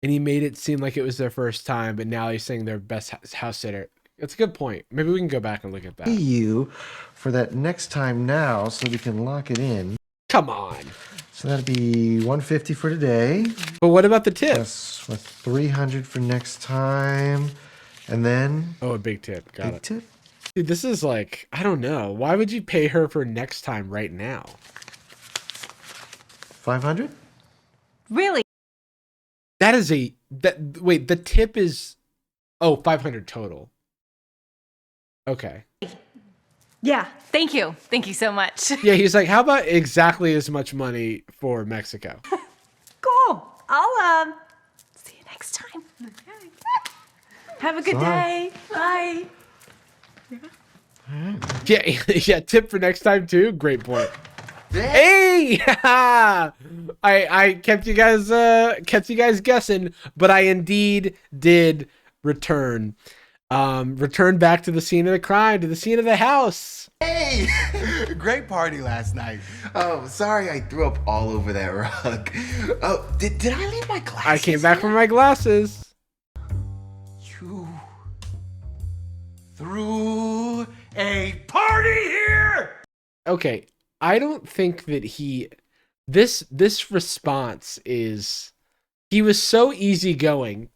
and he made it seem like it was their first time, but now he's saying their best house sitter. That's a good point. Maybe we can go back and look at that. You for that next time now so we can lock it in. Come on. So that'd be $150 for today. But what about the tip? Plus $300 for next time. And then Oh, a big tip. Got big it. tip. Dude, this is like, I don't know. Why would you pay her for next time right now? 500? Really? That is wait, the tip is, 500 total. Okay. Yeah, thank you. Thank you so much. Yeah, he's like, how about exactly as much money for Mexico? Cool. I'll see you next time. Have a good day. Bye. Yeah, yeah, tip for next time too. Great point. Hey, I kept you guys guessing, but I indeed did return back to the scene of the crime, to the scene of the house. Hey, great party last night. Oh, sorry I threw up all over that rug. Oh, did I leave my glasses? I came back for my glasses. You threw a party here. Okay, I don't think that this response is, he was so easygoing.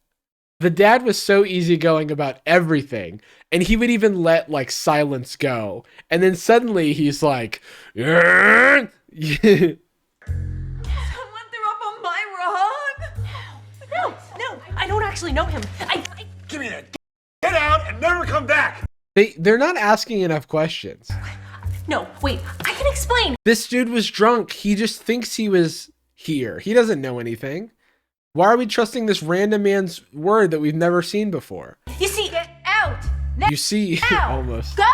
The dad was so easygoing about everything, and he would even let like silence go. And then suddenly he's like, Someone threw up on my rug. No, I don't actually know him. Give me that. Get out and never come back. they're not asking enough questions. No, wait, I can explain. This dude was drunk. He just thinks he was here. He doesn't know anything. Why are we trusting this random man's word that we've never seen before? You see, get out. You see, Now, almost. Go.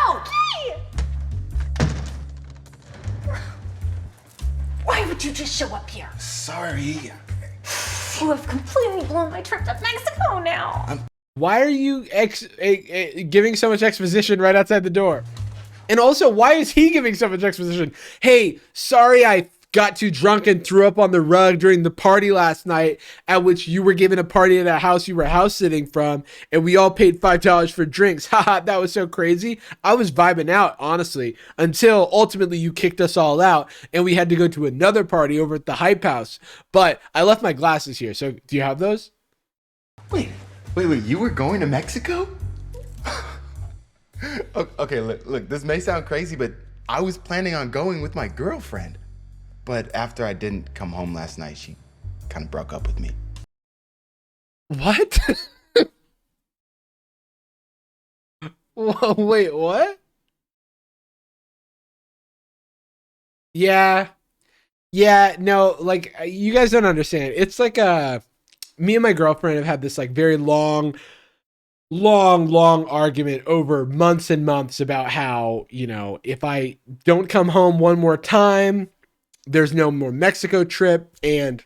Why would you just show up here? Sorry. You have completely blown my trip to Mexico now. Why are you giving so much exposition right outside the door? And also, why is he giving so much exposition? Hey, sorry I got too drunk and threw up on the rug during the party last night, at which you were given a party at that house you were house sitting from, and we all paid $5 for drinks. Haha, that was so crazy. I was vibing out, honestly, until ultimately you kicked us all out and we had to go to another party over at the Hype House. But I left my glasses here, so do you have those? Wait, you were going to Mexico? Okay, look, this may sound crazy, but I was planning on going with my girlfriend. But after I didn't come home last night, she kind of broke up with me. What? Whoa, wait, what? Yeah, no, like, you guys don't understand. It's like me and my girlfriend have had this like very long long argument over months and months about how, you know, if I don't come home one more time, there's no more Mexico trip. And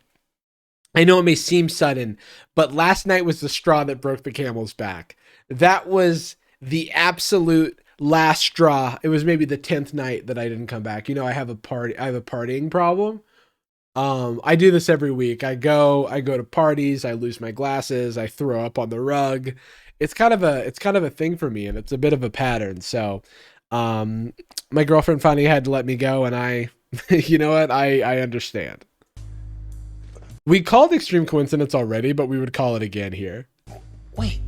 I know it may seem sudden, but last night was the straw that broke the camel's back. That was the absolute last straw. It was maybe the 10th night that I didn't come back. You know, I have a partying problem. I do this every week. I go to parties, I lose my glasses, I throw up on the rug. It's kind of a thing for me, and it's a bit of a pattern. So, my girlfriend finally had to let me go, and I, you know what? I understand. We called extreme coincidence already, but we would call it again here. Wait,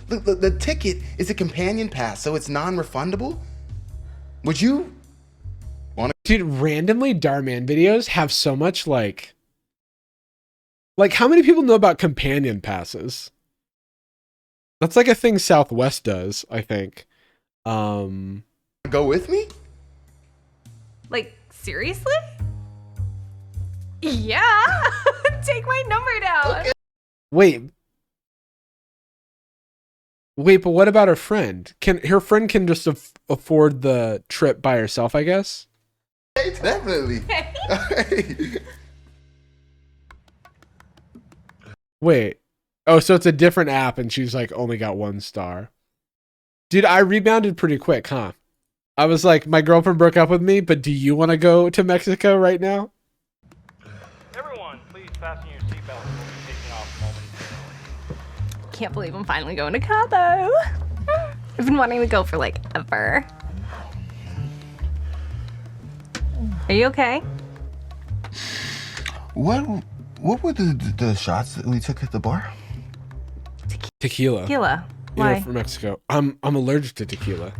the ticket is a companion pass, so it's non-refundable? Would you want to? Dude, randomly Darman videos have so much like how many people know about companion passes? That's like a thing Southwest does, I think. Go with me? Like, seriously? Yeah. Take my number down. Okay. Wait, but what about her friend? Her friend can just afford the trip by herself, I guess? Hey, definitely. Hey. Wait. Oh, so it's a different app and she's like only got 1 star. Dude, I rebounded pretty quick, huh? I was like, my girlfriend broke up with me, but do you want to go to Mexico right now? Everyone, please fasten your seatbelts. We'll be taking off momentarily. Can't believe I'm finally going to Cabo. I've been wanting to go for like ever. Are you okay? What were the shots that we took at the bar? Tequila. Tequila. You know, Why? from Mexico. I'm allergic to tequila.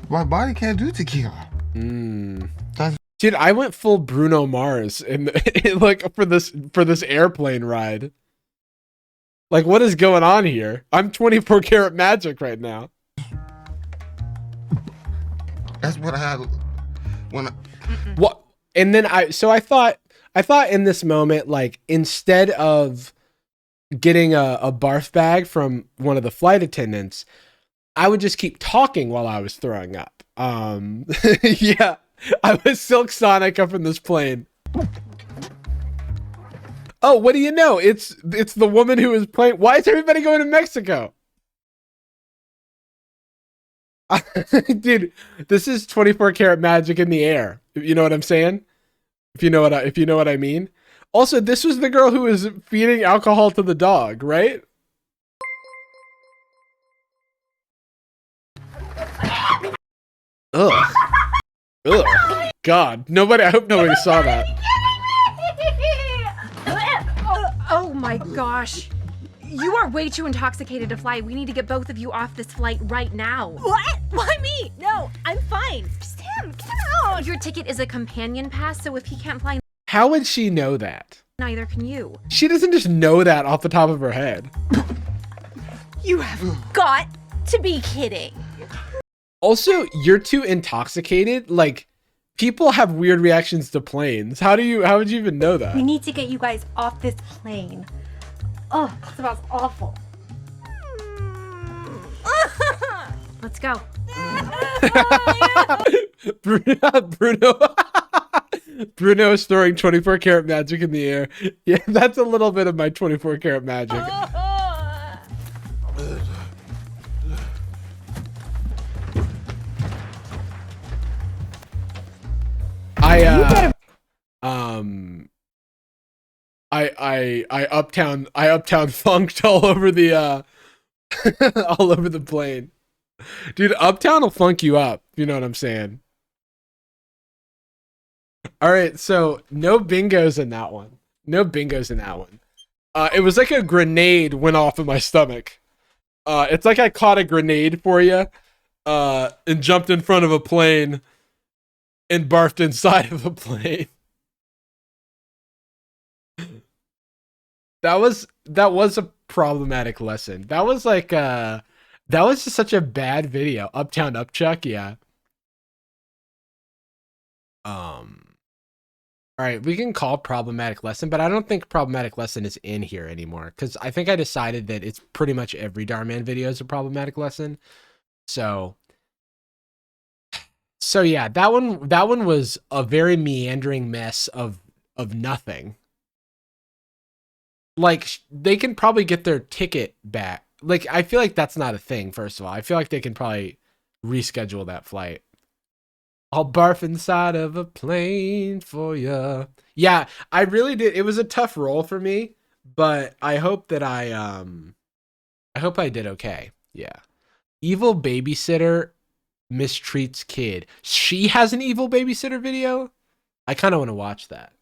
My body can't do tequila. Dude, I went full Bruno Mars like for this airplane ride. Like, what is going on here? I'm 24 karat magic right now. That's what I had when I... What? And then I thought in this moment, like, instead of getting a barf bag from one of the flight attendants, I would just keep talking while I was throwing up. Yeah, I was Silk Sonic up in this plane. Oh, what do you know? It's the woman who was playing. Why is everybody going to Mexico? Dude, this is 24 karat magic in the air. You know what I'm saying? If you know what I mean. Also, this was the girl who was feeding alcohol to the dog, right? Ugh. Ugh. God. I hope nobody saw that. Oh my gosh. You are way too intoxicated to fly. We need to get both of you off this flight right now. What? Why me? No, I'm fine. Just him. Get out. Your ticket is a companion pass, so if he can't fly, How would she know that? neither can you. She doesn't just know that off the top of her head. You have got to be kidding. Also, you're too intoxicated. Like, people have weird reactions to planes. How would you even know that? We need to get you guys off this plane. Oh, that smells awful. Let's go. Bruno is throwing 24 karat magic in the air. Yeah, that's a little bit of my 24 karat magic. I uptown funked all over the all over the plane. Dude, uptown will funk you up. You know what I'm saying? All right, so no bingos in that one. No bingos in that one. It was like a grenade went off in my stomach. It's like I caught a grenade for you, and jumped in front of a plane and barfed inside of a plane. That was a problematic lesson. That was like that was just such a bad video. Uptown Upchuck, yeah. All All right, we can call problematic lesson, but I don't think problematic lesson is in here anymore because I think I decided that it's pretty much every Darman video is a problematic lesson. So yeah, that one was a very meandering mess of nothing. Like they can probably get their ticket back. Like I feel like that's not a thing. First of all, I feel like they can probably reschedule that flight. I'll barf inside of a plane for ya. Yeah, I really did. It was a tough role for me, but I hope that I hope I did okay. Yeah. Evil babysitter mistreats kid. She has an evil babysitter video? I kind of want to watch that.